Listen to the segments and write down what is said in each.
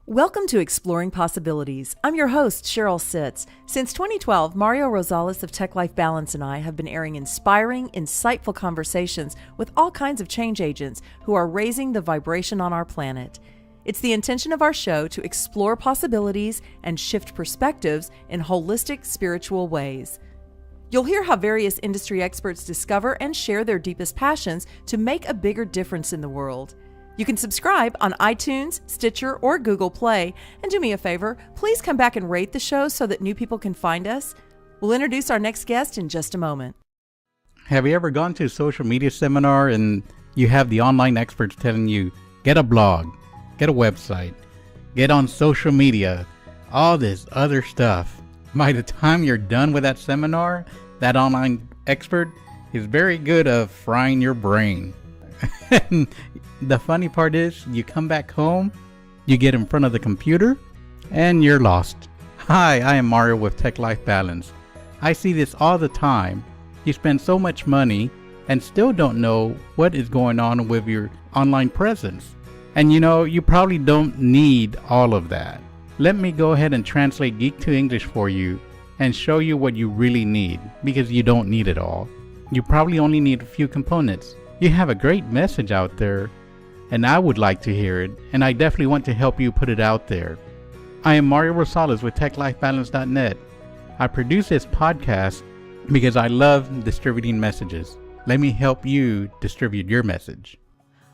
Welcome to Exploring Possibilities. I'm your host, Cheryl Sitz. Since 2012, Mario Rosales of Tech Life Balance and I have been airing inspiring, insightful conversations with all kinds of change agents who are raising the vibration on our planet. It's the intention of our show to explore possibilities and shift perspectives in holistic, spiritual ways. You'll hear how various industry experts discover and share their deepest passions to make a bigger difference in the world. You can subscribe on iTunes, Stitcher, or Google Play. And do me a favor, please come back and rate the show so that new people can find us. We'll introduce our next guest in just a moment. Have you ever gone to a social media seminar and you have the online experts telling you, get a blog, get a website, get on social media, all this other stuff? By the time you're done with that seminar, that online expert is very good at frying your brain. And the funny part is, you come back home, you get in front of the computer, and you're lost. Hi, I am Mario with Tech Life Balance. I see this all the time. You spend so much money and still don't know what is going on with your online presence. And you probably don't need all of that. Let me go ahead and translate Geek to English for you and show you what you really need, because you don't need it all. You probably only need a few components. You have a great message out there, and I would like to hear it, and I definitely want to help you put it out there. I am Mario Rosales with TechLifeBalance.net. I produce this podcast because I love distributing messages. Let me help you distribute your message.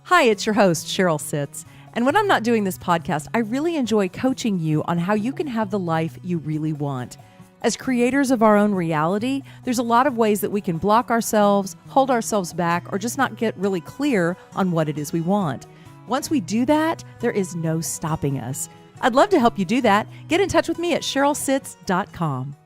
Hi, it's your host, Cheryl Sitz. And when I'm not doing this podcast, I really enjoy coaching you on how you can have the life you really want. As creators of our own reality, there's a lot of ways that we can block ourselves, hold ourselves back, or just not get really clear on what it is we want. Once we do that, there is no stopping us. I'd love to help you do that. Get in touch with me at CherylSitz.com.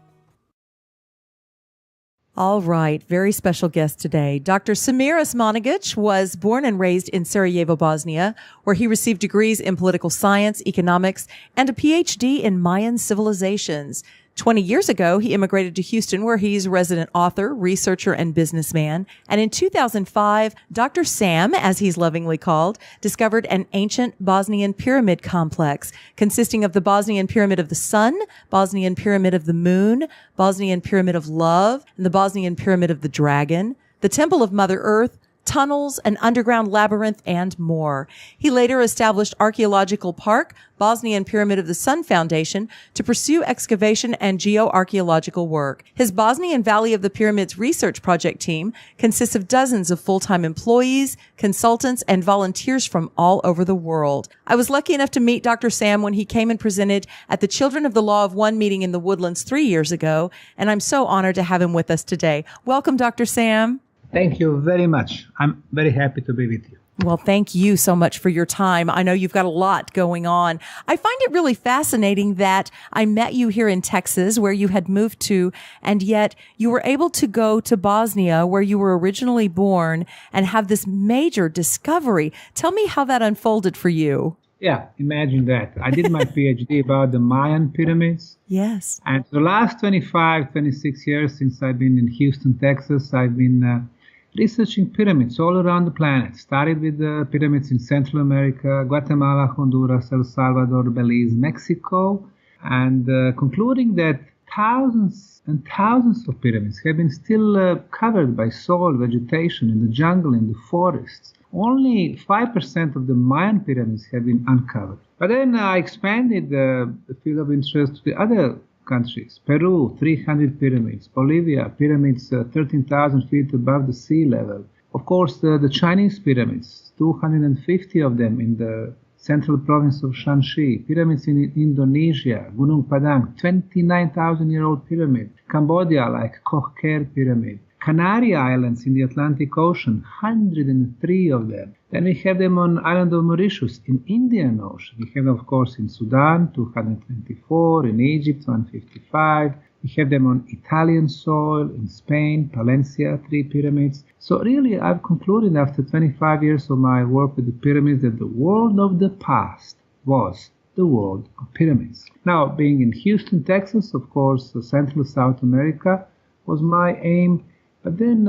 All right, very special guest today. Dr. Samir Osmanagich was born and raised in Sarajevo, Bosnia, where he received degrees in political science, economics, and a PhD in Mayan civilizations. 20 years ago, he immigrated to Houston, where he's a resident author, researcher, and businessman. And in 2005, Dr. Sam, as he's lovingly called, discovered an ancient Bosnian pyramid complex consisting of the Bosnian Pyramid of the Sun, Bosnian Pyramid of the Moon, Bosnian Pyramid of Love, and the Bosnian Pyramid of the Dragon, the Temple of Mother Earth, tunnels, an underground labyrinth, and more. He later established Archaeological Park, Bosnian Pyramid of the Sun Foundation, to pursue excavation and geoarchaeological work. His Bosnian Valley of the Pyramids research project team consists of dozens of full-time employees, consultants, and volunteers from all over the world. I was lucky enough to meet Dr. Sam when he came and presented at the Children of the Law of One meeting in the Woodlands 3 years ago, and I'm so honored to have him with us today. Welcome, Dr. Sam. Thank you very much. I'm very happy to be with you. Well, thank you so much for your time. I know you've got a lot going on. I find it really fascinating that I met you here in Texas, where you had moved to, and yet you were able to go to Bosnia, where you were originally born, and have this major discovery. Tell me how that unfolded for you. Yeah, imagine that. I did my PhD about the Mayan pyramids. Yes. And the last 26 years since I've been in Houston, Texas, I've been researching pyramids all around the planet. Started with the pyramids in Central America, Guatemala, Honduras, El Salvador, Belize, Mexico, and concluding that thousands and thousands of pyramids have been still covered by soil, vegetation, in the jungle, in the forests. Only 5% of the Mayan pyramids have been uncovered. But then I expanded the field of interest to the other countries. Peru, 300 pyramids. Bolivia, pyramids 13,000 feet above the sea level. Of course, the Chinese pyramids, 250 of them in the central province of Shanxi. Pyramids in Indonesia, Gunung Padang, 29,000-year-old pyramid. Cambodia, like Koh Ker Pyramid. Canary Islands in the Atlantic Ocean, 103 of them. Then we have them on island of Mauritius in Indian Ocean. We have, of course, in Sudan, 224, in Egypt, 155. We have them on Italian soil, in Spain, Palencia, 3 pyramids. So really, I've concluded after 25 years of my work with the pyramids that the world of the past was the world of pyramids. Now, being in Houston, Texas, of course, Central South America was my aim. But then,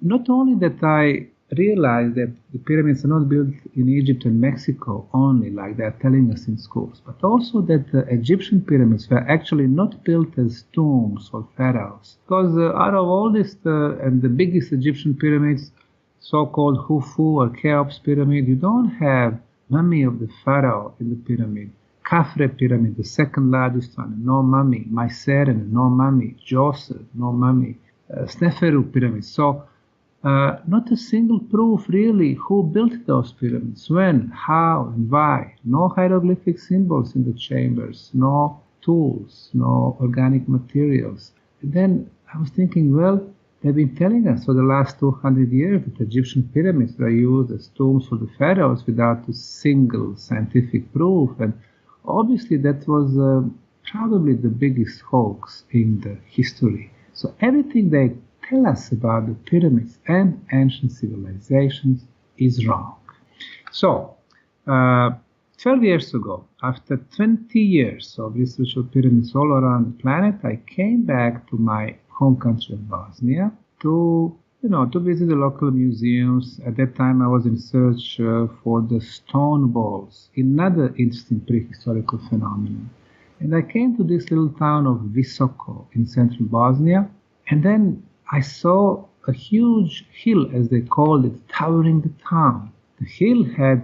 not only that I realize that the pyramids are not built in Egypt and Mexico only, like they are telling us in schools, but also that the Egyptian pyramids were actually not built as tombs or pharaohs. Because out of oldest and the biggest Egyptian pyramids, so-called Khufu or Cheops pyramid, you don't have mummy of the pharaoh in the pyramid. Khafre pyramid, the second largest one, no mummy. Myceren, no mummy. Djoser, no mummy. Sneferu pyramid. So not a single proof really who built those pyramids, when, how, and why. No hieroglyphic symbols in the chambers, no tools, no organic materials. And then I was thinking, well, they've been telling us for the last 200 years that Egyptian pyramids were used as tombs for the pharaohs without a single scientific proof. And obviously that was probably the biggest hoax in the history. So everything they tell us about the pyramids and ancient civilizations is wrong. So, 12 years ago, after 20 years of research of pyramids all around the planet, I came back to my home country of Bosnia to visit the local museums. At that time, I was in search for the stone balls, another interesting prehistorical phenomenon. And I came to this little town of Visoko in central Bosnia, and then I saw a huge hill, as they called it, towering the town. The hill had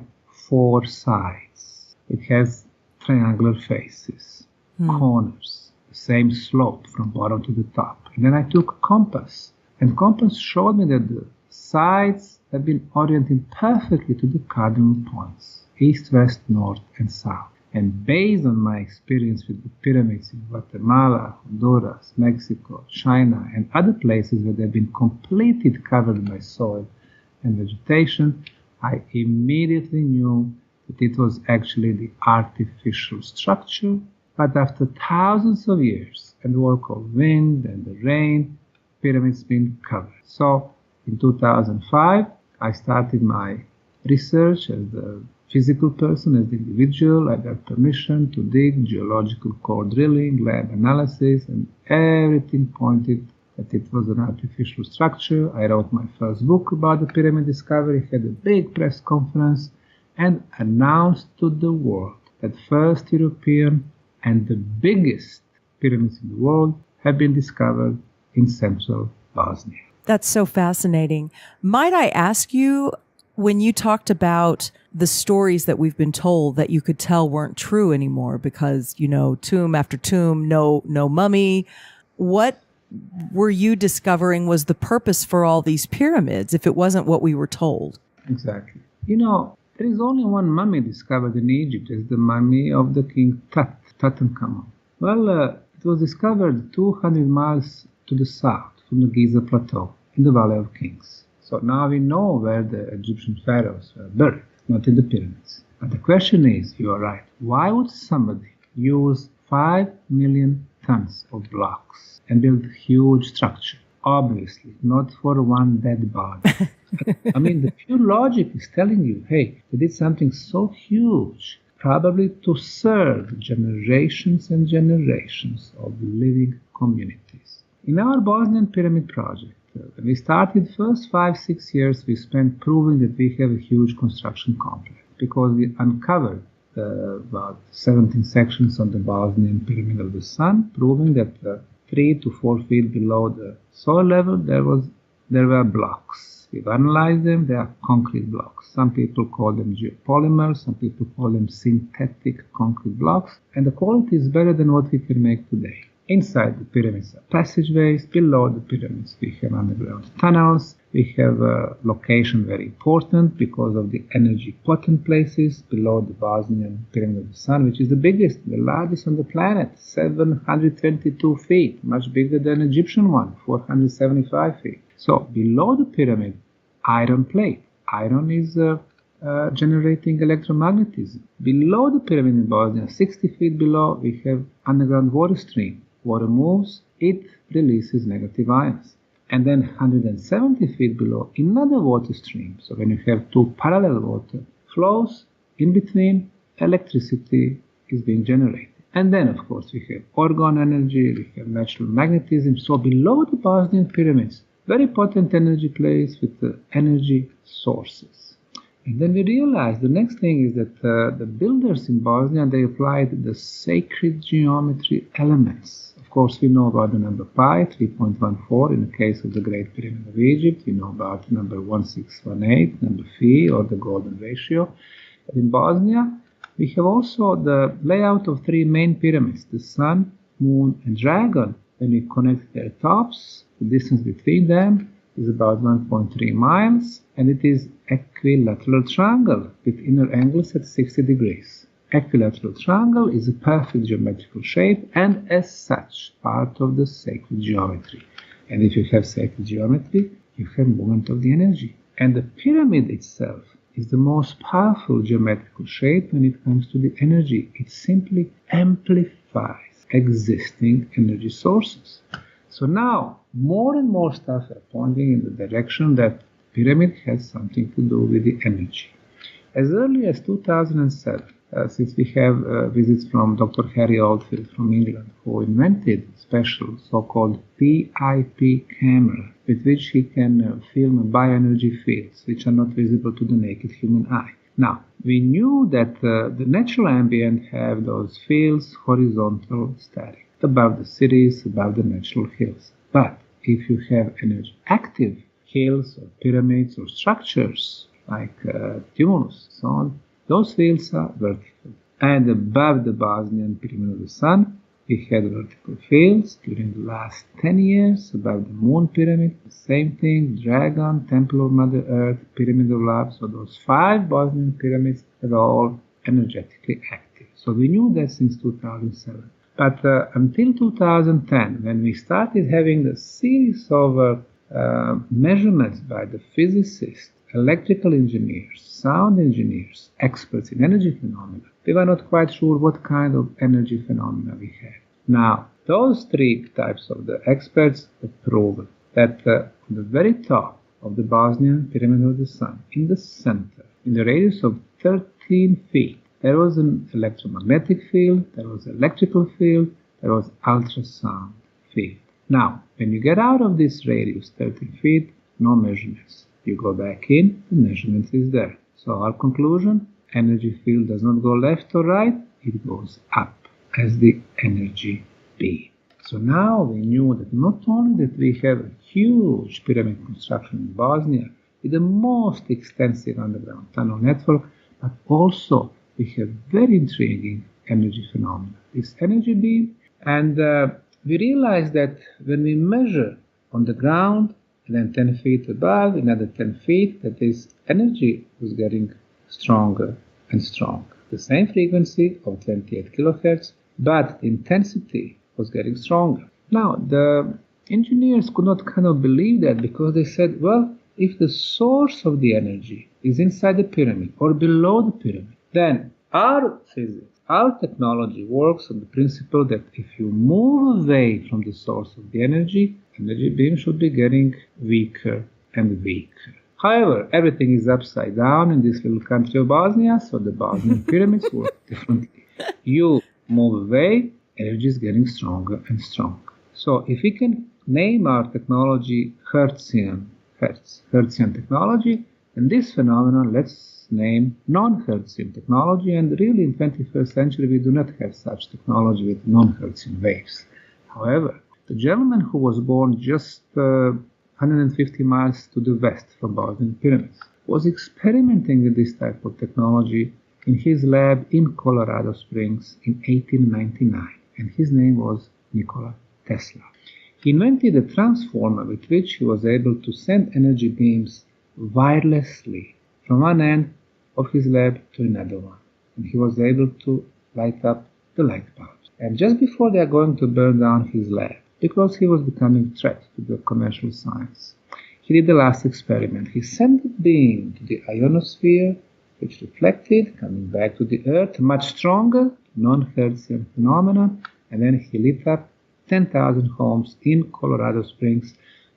4 sides. It has triangular faces, corners, the same slope from bottom to the top. And then I took a compass, and compass showed me that the sides had been oriented perfectly to the cardinal points, east, west, north, and south. And based on my experience with the pyramids in Guatemala, Honduras, Mexico, China, and other places where they've been completely covered by soil and vegetation, I immediately knew that it was actually the artificial structure. But after thousands of years and the work of wind and the rain, pyramids been covered. So in 2005, I started my research as the physical person, as the individual. I got permission to dig, geological core drilling, lab analysis, and everything pointed that it was an artificial structure. I wrote my first book about the pyramid discovery, had a big press conference, and announced to the world that first European and the biggest pyramids in the world have been discovered in central Bosnia. That's so fascinating. Might I ask you, when you talked about the stories that we've been told that you could tell weren't true anymore because, tomb after tomb, no mummy, what were you discovering was the purpose for all these pyramids if it wasn't what we were told? Exactly. There is only one mummy discovered in Egypt. It's the mummy of the king Tutankhamun. Well, it was discovered 200 miles to the south from the Giza Plateau in the Valley of Kings. So now we know where the Egyptian pharaohs were buried, not in the pyramids. But the question is, you are right, why would somebody use 5 million tons of blocks and build a huge structure? Obviously, not for one dead body. I mean, the pure logic is telling you, hey, they did something so huge, probably to serve generations and generations of living communities. In our Bosnian pyramid project, when we started first 5-6 years, we spent proving that we have a huge construction complex because we uncovered about 17 sections on the Bosnian Pyramid of the Sun, proving that 3 to 4 feet below the soil level there were blocks. We've analyzed them. They are concrete blocks. Some people call them geopolymers. Some people call them synthetic concrete blocks. And the quality is better than what we can make today. Inside the pyramids are passageways. Below the pyramids we have underground tunnels. We have a location very important because of the energy potent places below the Bosnian Pyramid of the Sun, which is the biggest, the largest on the planet, 722 feet, much bigger than the Egyptian one, 475 feet. So below the pyramid, iron plate. Iron is generating electromagnetism. Below the pyramid in Bosnia, 60 feet below, we have underground water stream. Water moves, it releases negative ions. And then 170 feet below, another water stream. So when you have two parallel water flows, in between, electricity is being generated. And then, of course, we have orgone energy, we have natural magnetism. So below the Bosnian pyramids, very potent energy place with the energy sources. And then we realized the next thing is that the builders in Bosnia, they applied the sacred geometry elements. Of course, we know about the number pi, 3.14 in the case of the Great Pyramid of Egypt. We know about number 1618, number phi, or the golden ratio. But in Bosnia, we have also the layout of three main pyramids, the sun, moon, and dragon. When we connect their tops, the distance between them is about 1.3 miles, and it is equilateral triangle with inner angles at 60 degrees. Equilateral triangle is a perfect geometrical shape and as such part of the sacred geometry. And if you have sacred geometry, you have movement of the energy. And the pyramid itself is the most powerful geometrical shape when it comes to the energy. It simply amplifies existing energy sources. So now more and more stuff are pointing in the direction that pyramid has something to do with the energy. As early as 2007, since we have visits from Dr. Harry Oldfield from England, who invented special so-called PIP camera, with which he can film bioenergy fields, which are not visible to the naked human eye. Now, we knew that the natural ambient have those fields horizontal, static, above the cities, above the natural hills. But if you have energy active hills or pyramids or structures like tumulus, so on, those fields are vertical. And above the Bosnian Pyramid of the Sun, we had vertical fields during the last 10 years. Above the Moon Pyramid, the same thing, Dragon, Temple of Mother Earth, Pyramid of Love. So those 5 Bosnian pyramids are all energetically active. So we knew that since 2007. But until 2010, when we started having a series of measurements by the physicists, electrical engineers, sound engineers, experts in energy phenomena, we were not quite sure what kind of energy phenomena we had. Now, those 3 types of the experts have proven that on the very top of the Bosnian Pyramid of the Sun, in the center, in the radius of 13 feet, there was an electromagnetic field, there was electrical field, there was ultrasound field. Now, when you get out of this radius, 13 feet, no measurements. You go back in, the measurement is there. So our conclusion, energy field does not go left or right, it goes up as the energy beam. So now we knew that not only that we have a huge pyramid construction in Bosnia with the most extensive underground tunnel network, but also we have very intriguing energy phenomena. This energy beam, and we realized that when we measure on the ground, and then 10 feet above, another 10 feet, that this energy was getting stronger and stronger. The same frequency of 28 kilohertz, but the intensity was getting stronger. Now, the engineers could not kind of believe that because they said, well, if the source of the energy is inside the pyramid or below the pyramid, then our physics, our technology works on the principle that if you move away from the source of the energy beam should be getting weaker and weaker. However, everything is upside down in this little country of Bosnia, so the Bosnian pyramids work differently. You move away, energy is getting stronger and stronger. So if we can name our technology Hertzian technology, then this phenomenon let's name non-Hertzian technology, and really in 21st century we do not have such technology with non-Hertzian waves. However, the gentleman who was born just 150 miles to the west from Bosnian pyramids was experimenting with this type of technology in his lab in Colorado Springs in 1899, and his name was Nikola Tesla. He invented a transformer with which he was able to send energy beams wirelessly from one end of his lab to another one, and he was able to light up the light bulbs. And just before they are going to burn down his lab, because he was becoming a threat to the commercial science, he did the last experiment. He sent the beam to the ionosphere, which reflected, coming back to the Earth, much stronger, non-Hertzian phenomenon, and then he lit up 10,000 homes in Colorado Springs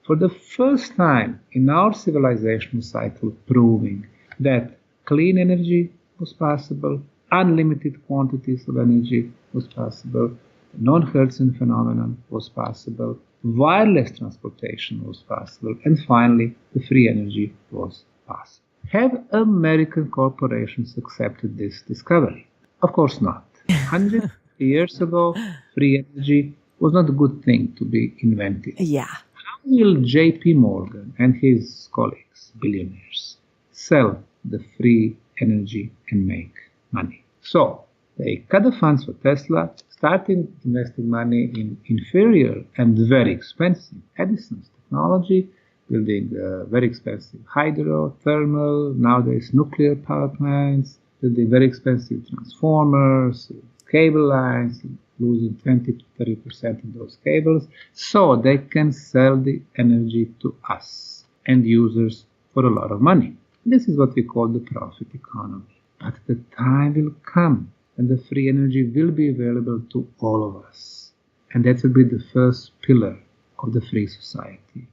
for the first time in our civilizational cycle, proving that clean energy was possible, unlimited quantities of energy was possible, non-Hertzian phenomenon was possible, wireless transportation was possible, and finally, the free energy was possible. Have American corporations accepted this discovery? Of course not. 100 years ago, free energy was not a good thing to be invented. Yeah. How will J.P. Morgan and his colleagues, billionaires, sell the free energy and make money? So, they cut the funds for Tesla, started investing money in inferior and very expensive Edison's technology, building very expensive hydro, thermal, nowadays nuclear power plants, building very expensive transformers, cable lines, losing 20 to 30% of those cables, so they can sell the energy to us, end users, for a lot of money. This is what we call the profit economy. But the time will come and the free energy will be available to all of us. And that will be the first pillar of the free society.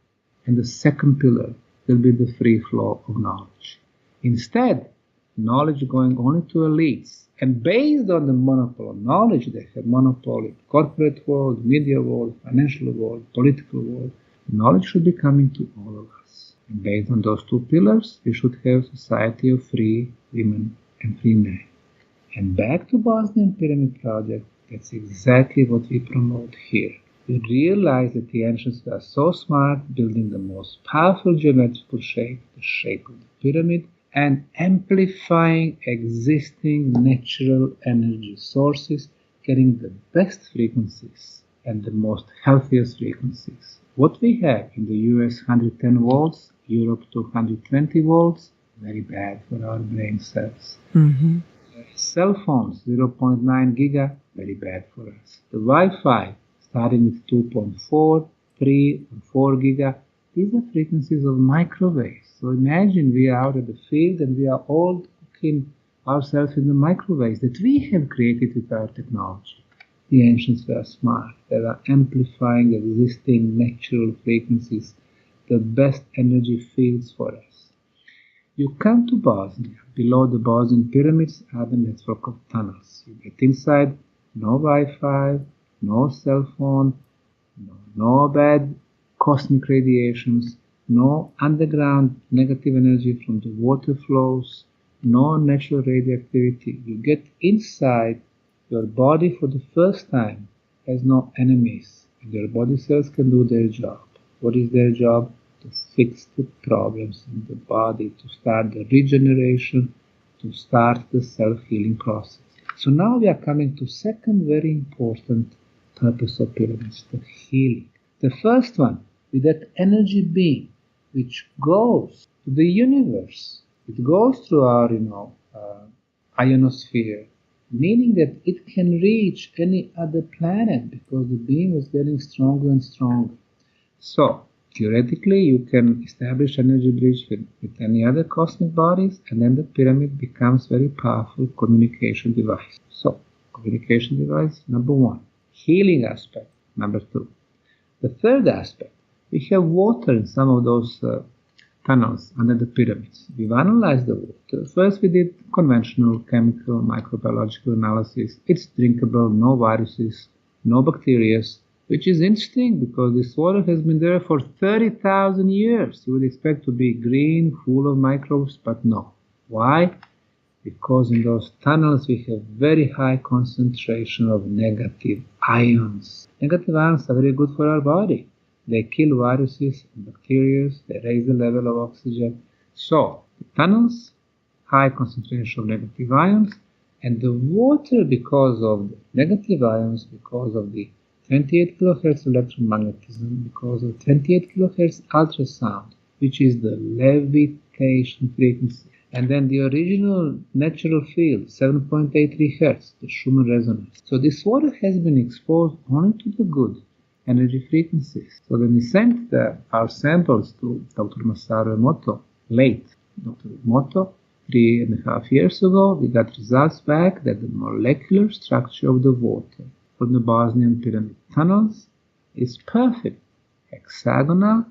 And the second pillar will be the free flow of knowledge. Instead, knowledge going only to elites, and based on the monopoly of knowledge, they have monopoly in corporate world, media world, financial world, political world. Knowledge should be coming to all of us. And based on those two pillars, we should have a society of free women and free men. And back to Bosnian Pyramid Project, that's exactly what we promote here. We realize that the ancients were so smart, building the most powerful geometrical shape, the shape of the pyramid, and amplifying existing natural energy sources, getting the best frequencies and the most healthiest frequencies. What we have in the US 110 volts, Europe 220 volts, very bad for our brain cells. Mm-hmm. Cell phones, 0.9 giga, very bad for us. The Wi-Fi, starting with 2.4, 3, and 4 giga, these are frequencies of microwaves. So imagine we are out in the field and we are all cooking ourselves in the microwaves that we have created with our technology. The ancients were smart. They were amplifying existing natural frequencies, the best energy fields for us. You come to Bosnia. Below the Bosnian pyramids are the network of tunnels. You get inside, no Wi-Fi, no cell phone, no bad cosmic radiations, no underground negative energy from the water flows, no natural radioactivity. You get inside, your body for the first time has no enemies, and your body cells can do their job. What is their job? To fix the problems in the body, to start the regeneration, to start the self-healing process. So now we are coming to second very important purpose of pyramids, the healing. The first one, with that energy beam, which goes to the universe. It goes through our, ionosphere, meaning that it can reach any other planet because the beam is getting stronger and stronger. So, theoretically, you can establish energy bridge with any other cosmic bodies, and then the pyramid becomes very powerful communication device. So, communication device, number one. Healing aspect, number two. The third aspect, we have water in some of those tunnels under the pyramids. We've analyzed the water. First, we did conventional chemical microbiological analysis. It's drinkable, no viruses, no bacteria, which is interesting because this water has been there for 30,000 years. You would expect to be green, full of microbes, but no. Why? Because in those tunnels we have very high concentration of negative ions. Negative ions are very good for our body. They kill viruses and bacteria, they raise the level of oxygen. So, the tunnels, high concentration of negative ions, and the water, because of the negative ions, because of the 28 kilohertz electromagnetism, because of 28 kilohertz ultrasound, which is the levitation frequency. And then the original natural field, 7.83 hertz, the Schumann resonance. So this water has been exposed only to the good energy frequencies. So when we sent our samples to Dr. Masaru Emoto, late Dr. Emoto, 3.5 years ago, we got results back that the molecular structure of the water from the Bosnian pyramid tunnels is perfect, hexagonal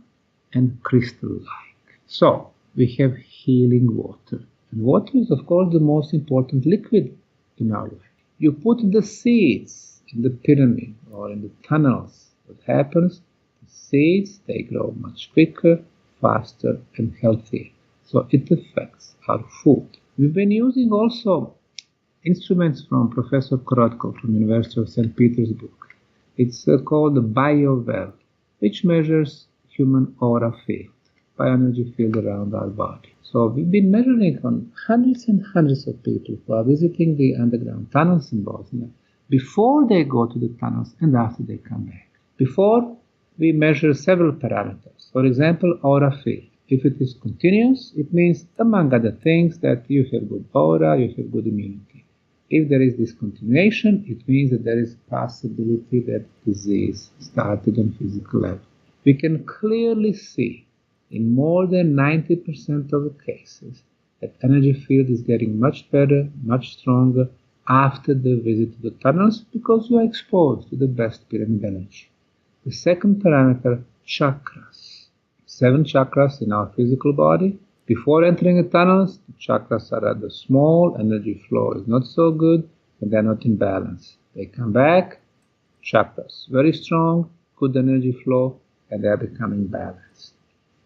and crystal-like. So we have healing water. And water is, of course, the most important liquid in our life. You put the seeds in the pyramid or in the tunnels. What happens? The seeds, they grow much quicker, faster, and healthier. So it affects our food. We've been using also instruments from Professor Korotko from University of St. Petersburg. It's called the BioWell, which measures human aura field, bioenergy field around our body. So we've been measuring on hundreds and hundreds of people who are visiting the underground tunnels in Bosnia before they go to the tunnels and after they come back. Before, we measure several parameters. For example, aura field. If it is continuous, it means, among other things, that you have good aura, you have good immunity. If there is discontinuation, it means that there is a possibility that disease started on physical level. We can clearly see in more than 90% of the cases that energy field is getting much better, much stronger after the visit to the tunnels because you are exposed to the best pyramid energy. The second parameter, chakras. 7 chakras in our physical body. Before entering the tunnels, the chakras are rather small, energy flow is not so good, and they're not in balance. They come back, chakras very strong, good energy flow, and they're becoming balanced.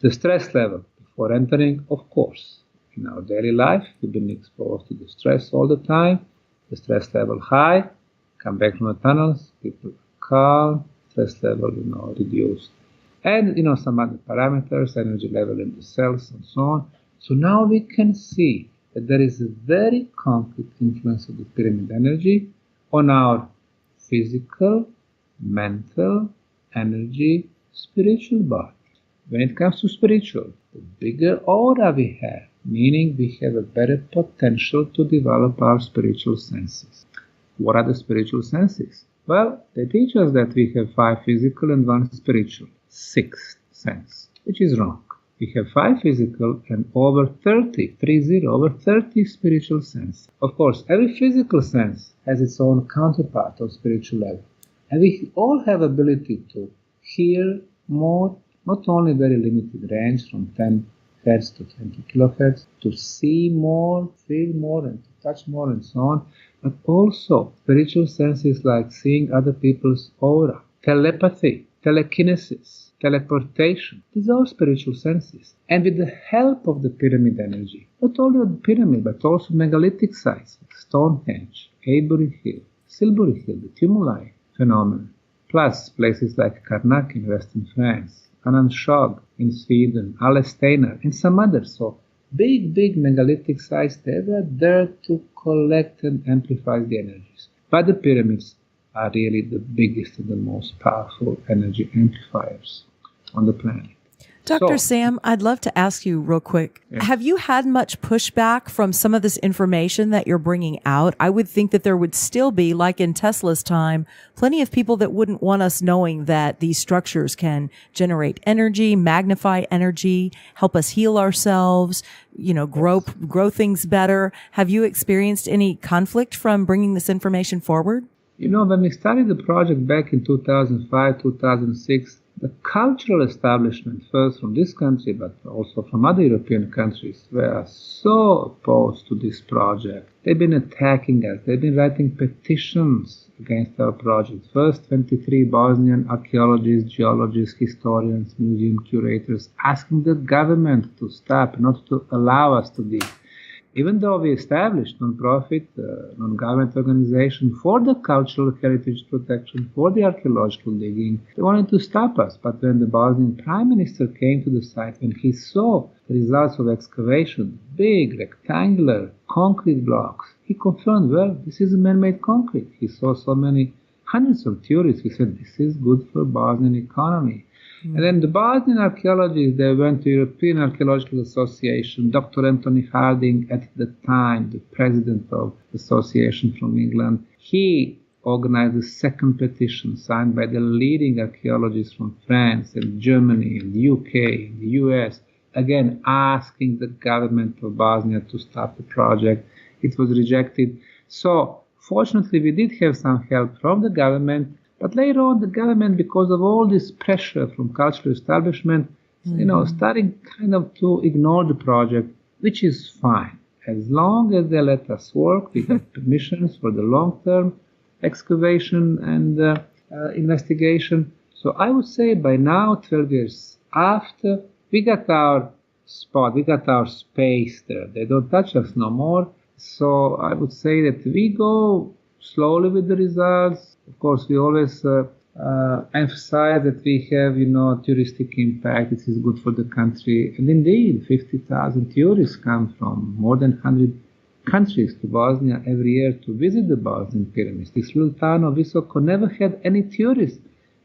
The stress level before entering, of course, in our daily life, we've been exposed to the stress all the time. The stress level high, come back from the tunnels, people calm, stress level, reduced. And, some other parameters, energy level in the cells and so on. So now we can see that there is a very concrete influence of the pyramid energy on our physical, mental, energy, spiritual body. When it comes to spiritual, the bigger aura we have, meaning we have a better potential to develop our spiritual senses. What are the spiritual senses? Well, they teach us that we have 5 physical and 1 spiritual. 6th sense, which is wrong. We have 5 physical and over 30 spiritual sense. Of course, every physical sense has its own counterpart on spiritual level. And we all have ability to hear more, not only very limited range from 10 hertz to 20 kilohertz, to see more, feel more, and to touch more and so on, but also spiritual senses like seeing other people's aura, telepathy, telekinesis, teleportation. These are spiritual senses. And with the help of the pyramid energy, not only of the pyramid, but also megalithic sites like Stonehenge, Avebury Hill, Silbury Hill, the tumuli phenomenon, plus places like Karnak in western France, Anand Shog in Sweden, Alesteiner, and some others. So big megalithic sites, they were there to collect and amplify the energies. But the pyramids are really the biggest and the most powerful energy amplifiers on the planet. Dr. Sam, I'd love to ask you real quick. Yeah. Have you had much pushback from some of this information that you're bringing out? I would think that there would still be, like in Tesla's time, plenty of people that wouldn't want us knowing that these structures can generate energy, magnify energy, help us heal ourselves, grow things better. Have you experienced any conflict from bringing this information forward? When we started the project back in 2005, 2006, the cultural establishment, first from this country, but also from other European countries, were so opposed to this project. They've been attacking us. They've been writing petitions against our project. First, 23 Bosnian archaeologists, geologists, historians, museum curators, asking the government to stop, not to allow us to dig. Even though we established non-profit, non-government organization for the cultural heritage protection, for the archaeological digging, they wanted to stop us. But when the Bosnian Prime Minister came to the site, when he saw the results of excavation, big, rectangular, concrete blocks, he confirmed, well, this is a man-made concrete. He saw so many hundreds of theories. He said, this is good for Bosnian economy. And then the Bosnian archaeologists, they went to European Archaeological Association. Dr. Anthony Harding, at the time, the president of the association from England, he organized a second petition signed by the leading archaeologists from France and Germany and the UK and the US, again asking the government of Bosnia to stop the project. It was rejected. So, fortunately, we did have some help from the government. But later on, the government, because of all this pressure from cultural establishment, starting kind of to ignore the project, which is fine. As long as they let us work, we got permissions for the long-term excavation and investigation. So I would say by now, 12 years after, we got our spot, we got our space there. They don't touch us no more. So I would say that we go slowly with the results. Of course, we always emphasize that we have, touristic impact. This is good for the country. And indeed, 50,000 tourists come from more than 100 countries to Bosnia every year to visit the Bosnian pyramids. This little town of Visoko never had any tourists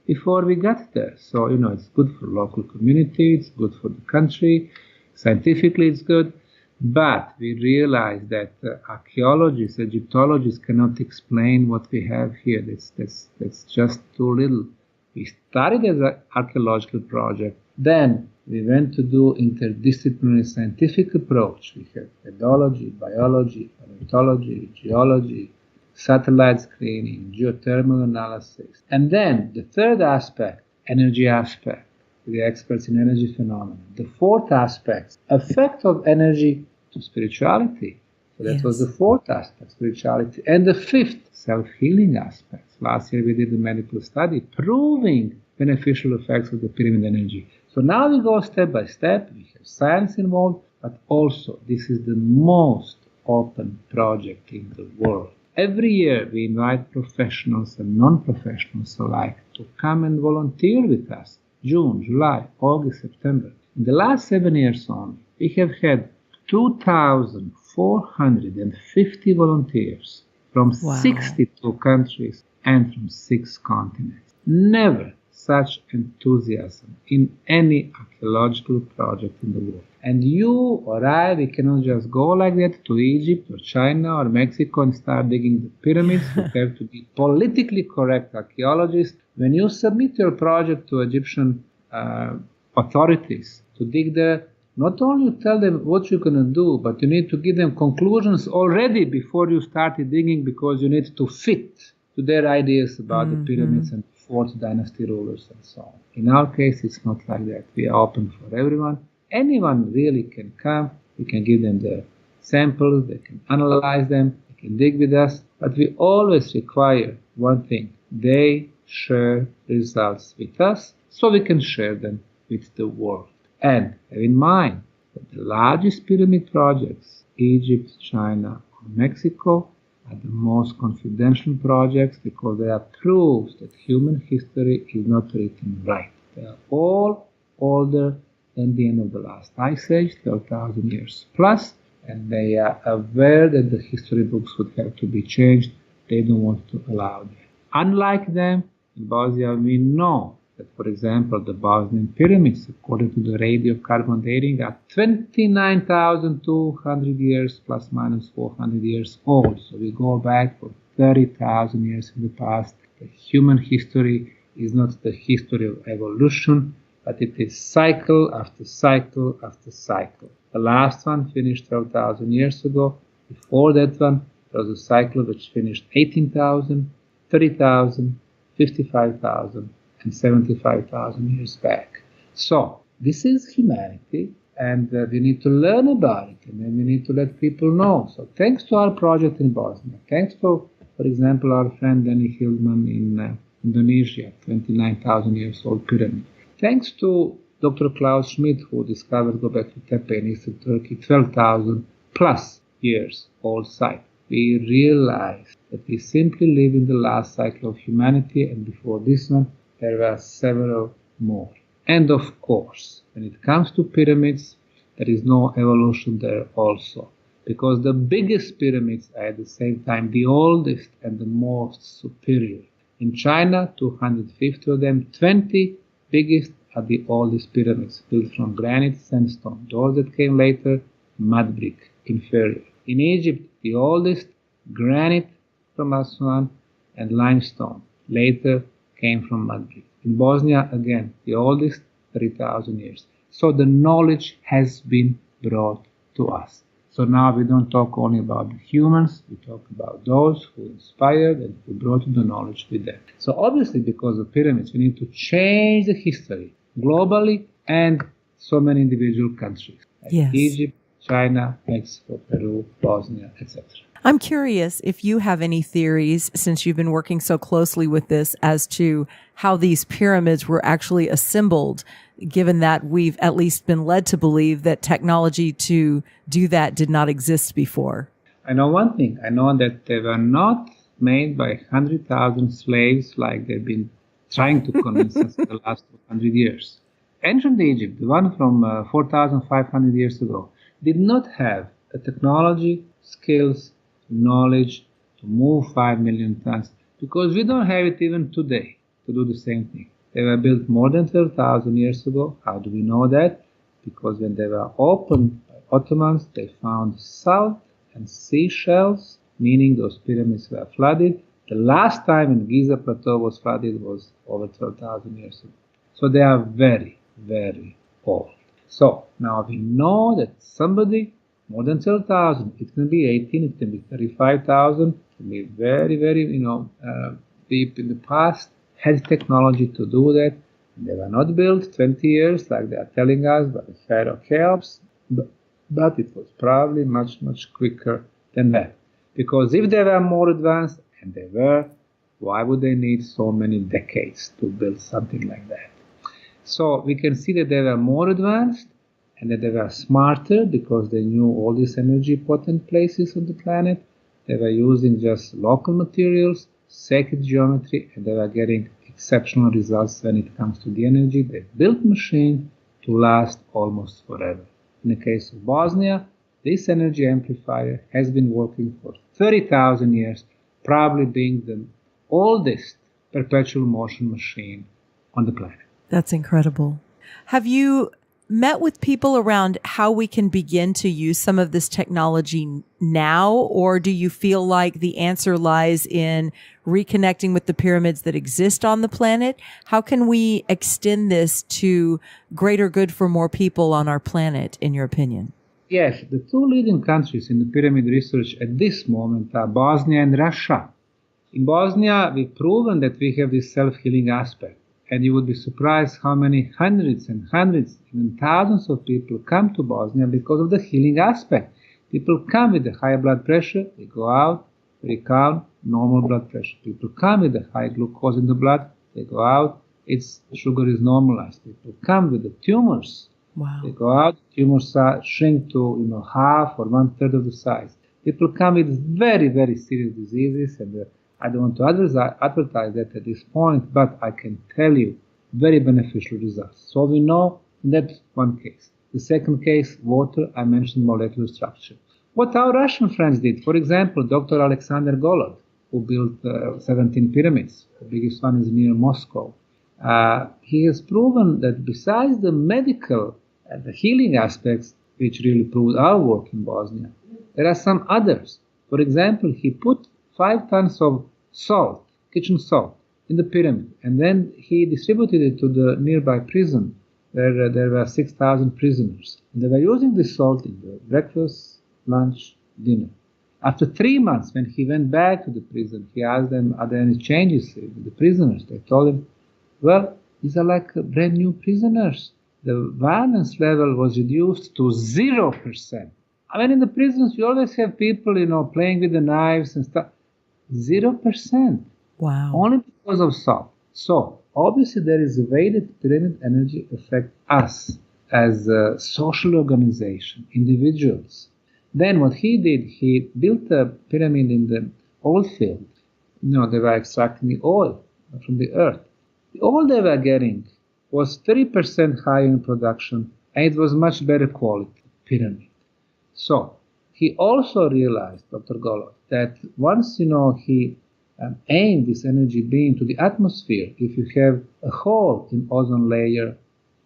before we got there. So, it's good for local community, it's good for the country, scientifically it's good. But we realize that archaeologists, Egyptologists cannot explain what we have here. That's just too little. We started as an archaeological project. Then we went to do interdisciplinary scientific approach. We have pedology, biology, paleontology, geology, satellite screening, geothermal analysis. And then the third aspect, energy aspect. The experts in energy phenomena. The fourth aspect, effect of energy to spirituality. So that was the fourth aspect, spirituality. And the fifth, self-healing aspect. Last year we did a medical study proving beneficial effects of the pyramid energy. So now we go step by step. We have science involved, but also this is the most open project in the world. Every year we invite professionals and non-professionals alike to come and volunteer with us. June, July, August, September. In the last 7 years only, we have had 2,450 volunteers from 62 countries and from 6 continents. Never such enthusiasm in any archaeological project in the world. And you or I, we cannot just go like that to Egypt or China or Mexico and start digging the pyramids. We have to be politically correct archaeologists. When you submit your project to Egyptian authorities to dig there, not only tell them what you're going to do, but you need to give them conclusions already before you started digging, because you need to fit to their ideas about the pyramids and 4th dynasty rulers and so on. In our case, it's not like that. We are open for everyone. Anyone really can come. We can give them the samples, they can analyze them, they can dig with us, but we always require one thing. They share results with us so we can share them with the world. And have in mind that the largest pyramid projects, Egypt, China, or Mexico, are the most confidential projects because they are proofs that human history is not written right. They are all older than the end of the last ice age, 12,000 years plus, and they are aware that the history books would have to be changed. They don't want to allow that. Unlike them, in Bosnia, we know that, for example, the Bosnian pyramids, according to the radiocarbon dating, are 29,200 years plus minus 400 years old. So we go back for 30,000 years in the past. The human history is not the history of evolution, but it is cycle after cycle after cycle. The last one finished 12,000 years ago. Before that one, there was a cycle which finished 18,000, 30,000, 55,000, and 75,000 years back. So, this is humanity, and we need to learn about it, and then we need to let people know. So, thanks to our project in Bosnia, thanks to, for example, our friend Danny Hildman in Indonesia, 29,000 years old pyramid. Thanks to Dr. Klaus Schmidt, who discovered Göbekli Tepe in eastern Turkey, 12,000 plus years old site. We realize that we simply live in the last cycle of humanity, and before this one, there were several more. And of course, when it comes to pyramids, there is no evolution there also, because the biggest pyramids are at the same time the oldest and the most superior. In China, 250 of them, 20 biggest are the oldest pyramids, built from granite sandstone. Those that came later, mud brick, inferior. In Egypt, the oldest, granite from Aswan and limestone. Later came from mud brick. In Bosnia, again, the oldest, 3,000 years. So the knowledge has been brought to us. So now we don't talk only about the humans, we talk about those who inspired and who brought the knowledge with them. So obviously, because of pyramids, we need to change the history globally and so many individual countries, like Egypt, China, Mexico, Peru, Bosnia, etc. I'm curious if you have any theories, since you've been working so closely with this, as to how these pyramids were actually assembled, given that we've at least been led to believe that technology to do that did not exist before. I know one thing. I know that they were not made by 100,000 slaves like they've been trying to convince us in the last 200 years. Ancient Egypt, the one from 4,500 years ago, did not have the technology, skills, knowledge to move 5 million tons, because we don't have it even today to do the same thing. They were built more than 12,000 years ago. How do we know that? Because when they were opened by Ottomans, they found salt and seashells, meaning those pyramids were flooded. The last time in Giza Plateau was flooded was over 12,000 years ago. So they are very, very old. So now we know that somebody, more than 12,000, it can be 18, it can be 35,000, it can be very, very, deep in the past, had technology to do that. They were not built 20 years like they are telling us by the Pharaoh Cheops, but it was probably much, much quicker than that. Because if they were more advanced, and they were, why would they need so many decades to build something like that? So we can see that they were more advanced and that they were smarter because they knew all these energy potent places on the planet. They were using just local materials, sacred geometry, and they were getting exceptional results when it comes to the energy. They built machines to last almost forever. In the case of Bosnia, this energy amplifier has been working for 30,000 years, probably being the oldest perpetual motion machine on the planet. That's incredible. Have you met with people around how we can begin to use some of this technology now, or do you feel like the answer lies in reconnecting with the pyramids that exist on the planet? How can we extend this to greater good for more people on our planet, in your opinion? Yes, the two leading countries in the pyramid research at this moment are Bosnia and Russia. In Bosnia, we've proven that we have this self-healing aspect. And you would be surprised how many hundreds and hundreds, even thousands of people come to Bosnia because of the healing aspect. People come with a high blood pressure, they go out, very calm, normal blood pressure. People come with a high glucose in the blood, they go out, its sugar is normalized. People come with the tumors. Wow. They go out, tumors shrink to half or 1/3 of the size. People come with very, very serious diseases, and I don't want to advertise that at this point, but I can tell you very beneficial results. So we know that's one case. The second case, water, I mentioned molecular structure. What our Russian friends did, for example, Dr. Alexander Golod, who built 17 pyramids, the biggest one is near Moscow. He has proven that besides the medical and the healing aspects, which really proved our work in Bosnia, there are some others. For example, he put 5 tons of salt, kitchen salt, in the pyramid, and then he distributed it to the nearby prison where there were 6,000 prisoners. And they were using this salt in the breakfast, lunch, dinner. After 3 months, when he went back to the prison, he asked them, are there any changes with the prisoners? They told him, well, these are like brand new prisoners. The violence level was reduced to 0%. I mean, in the prisons, you always have people, playing with the knives and stuff. 0%. Wow. Only because of salt. So, obviously, there is a way that pyramid energy affects us as a social organization, individuals. Then what he did, he built a pyramid in the oil field. They were extracting the oil from the earth. The oil they were getting was 30% higher in production, and it was much better quality pyramid. So, he also realized, Dr. Golod, that once, he aimed this energy beam to the atmosphere, if you have a hole in ozone layer,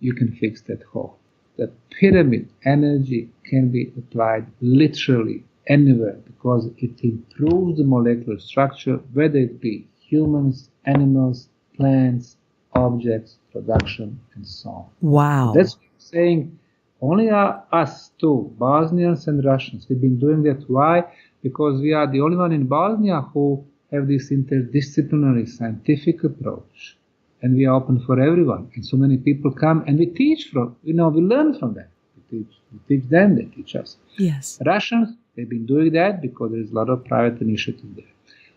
you can fix that hole. The pyramid energy can be applied literally anywhere because it improves the molecular structure, whether it be humans, animals, plants, objects, production, and so on. Wow. That's what I'm saying. Only us two, Bosnians and Russians, we've been doing that. Why? Because we are the only one in Bosnia who have this interdisciplinary scientific approach. And we are open for everyone. And so many people come and we teach from, we learn from them. We teach them, they teach us. Yes. Russians, they've been doing that because there is a lot of private initiative there.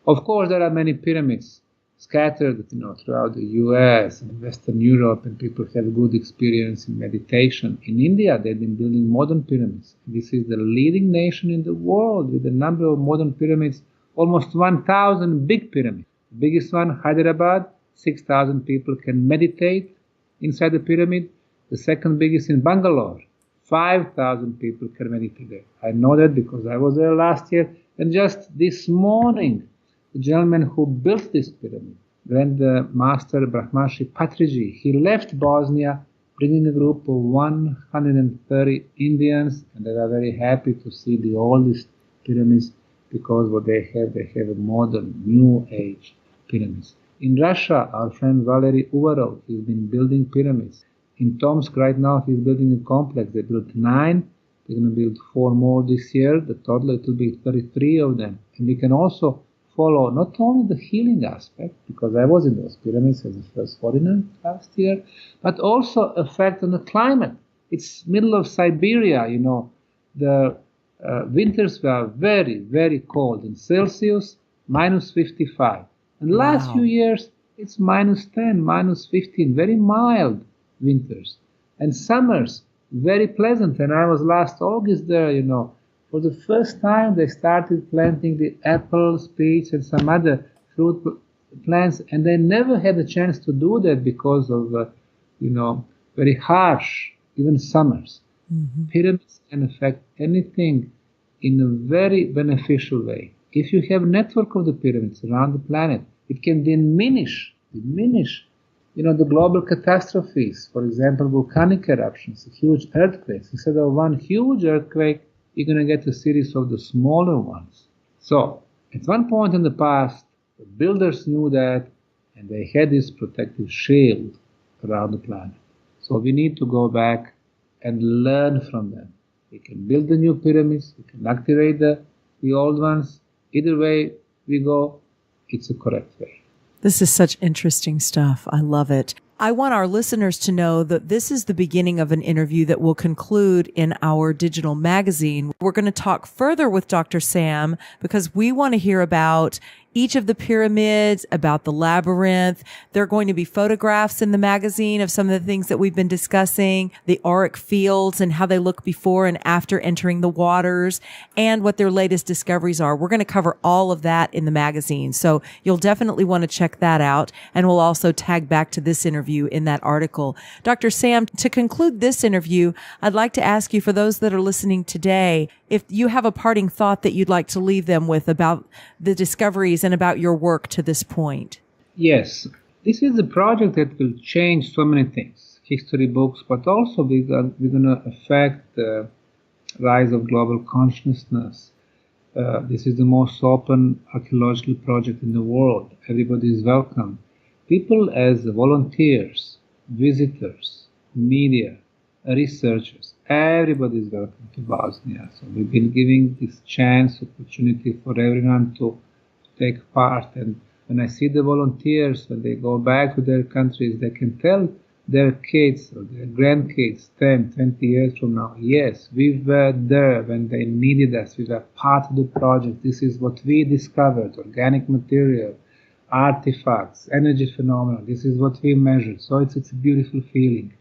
Of course, there are many pyramids scattered, throughout the U.S. and Western Europe, and people have good experience in meditation. In India, they've been building modern pyramids. This is the leading nation in the world with the number of modern pyramids, almost 1,000 big pyramids. The biggest one, Hyderabad, 6,000 people can meditate inside the pyramid. The second biggest in Bangalore, 5,000 people can meditate there. I know that because I was there last year, and just this morning, the gentleman who built this pyramid, Grand Master Brahmarshi Patriji, he left Bosnia bringing a group of 130 Indians, and they are very happy to see the oldest pyramids because what they have a modern, new age pyramids. In Russia, our friend Valery Uvarov, he's been building pyramids. In Tomsk right now, he's building a complex. They built 9. They're going to build 4 more this year. The total, it will be 33 of them. And we can also follow not only the healing aspect, because I was in those pyramids as the first foreigner last year, but also effect on the climate. It's middle of Siberia, the winters were very, very cold in Celsius, minus 55. And the last few years, it's minus 10, minus 15, very mild winters. And summers, very pleasant. And I was last August there, For the first time, they started planting the apples, peach, and some other fruit plants, and they never had a chance to do that because of, very harsh, even summers. Mm-hmm. Pyramids can affect anything in a very beneficial way. If you have a network of the pyramids around the planet, it can diminish, the global catastrophes. For example, volcanic eruptions, huge earthquakes. Instead of one huge earthquake, you're going to get a series of the smaller ones. So, at one point in the past, the builders knew that, and they had this protective shield around the planet. So we need to go back and learn from them. We can build the new pyramids, we can activate the old ones. Either way we go, it's a correct way. This is such interesting stuff. I love it. I want our listeners to know that this is the beginning of an interview that will conclude in our digital magazine. We're going to talk further with Dr. Sam because we want to hear about each of the pyramids, about the labyrinth. There are going to be photographs in the magazine of some of the things that we've been discussing, the auric fields and how they look before and after entering the waters, and what their latest discoveries are. We're going to cover all of that in the magazine. So you'll definitely want to check that out. And we'll also tag back to this interview in that article. Dr. Sam, to conclude this interview, I'd like to ask you, for those that are listening today, if you have a parting thought that you'd like to leave them with about the discoveries and about your work to this point. Yes, this is a project that will change so many things, history books, but also we're going to affect the rise of global consciousness. This is the most open archaeological project in the world. Everybody is welcome. People as volunteers, visitors, media, researchers, everybody is welcome to Bosnia. So we've been giving this opportunity for everyone to take part. And when I see the volunteers, when they go back to their countries, they can tell their kids or their grandkids 10, 20 years from now, yes, we were there when they needed us. We were part of the project. This is what we discovered, organic material, artifacts, energy phenomena. This is what we measured. So it's a beautiful feeling.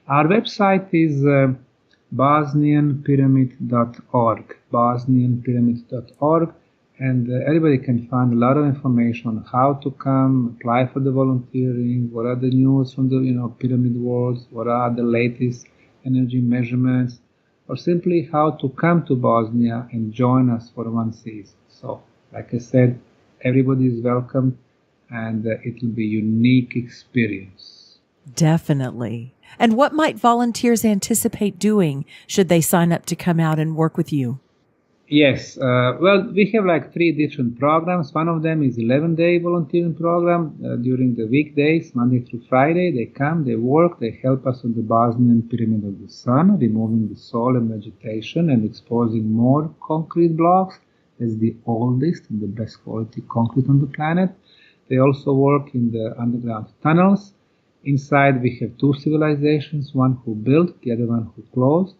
Our website is bosnianpyramid.org, bosnianpyramid.org, and everybody can find a lot of information on how to come, apply for the volunteering, what are the news from the pyramid world, what are the latest energy measurements, or simply how to come to Bosnia and join us for one season. So, like I said, everybody is welcome, and it will be a unique experience. Definitely. And what might volunteers anticipate doing should they sign up to come out and work with you? Yes. Well, we have like 3 different programs. One of them is 11-day volunteering program. During the weekdays, Monday through Friday, they come, they work, they help us on the Bosnian Pyramid of the Sun, removing the soil and vegetation and exposing more concrete blocks. That's the oldest and the best quality concrete on the planet. They also work in the underground tunnels. Inside we have 2 civilizations, one who built, the other one who closed.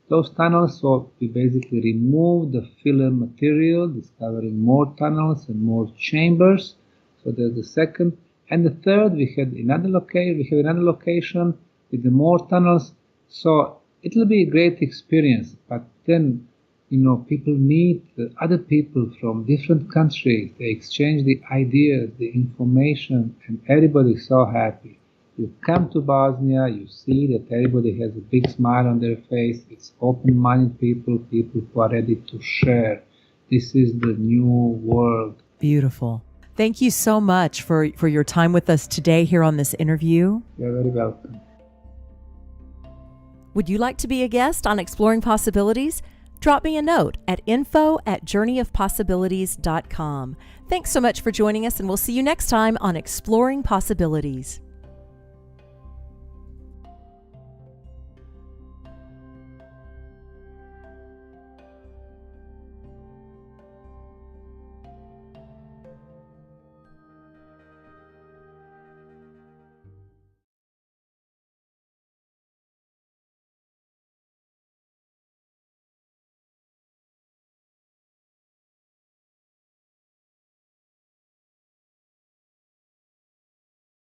those tunnels. So we basically removed the filler material, discovering more tunnels and more chambers. So there's the second. And the third, we have another location with the more tunnels. So it'll be a great experience. But then, people meet other people from different countries. They exchange the ideas, the information, and everybody's so happy. You come to Bosnia, you see that everybody has a big smile on their face. It's open-minded people who are ready to share. This is the new world. Beautiful. Thank you so much for your time with us today here on this interview. You're very welcome. Would you like to be a guest on Exploring Possibilities? Drop me a note at info@journeyofpossibilities.com. Thanks so much for joining us, and we'll see you next time on Exploring Possibilities.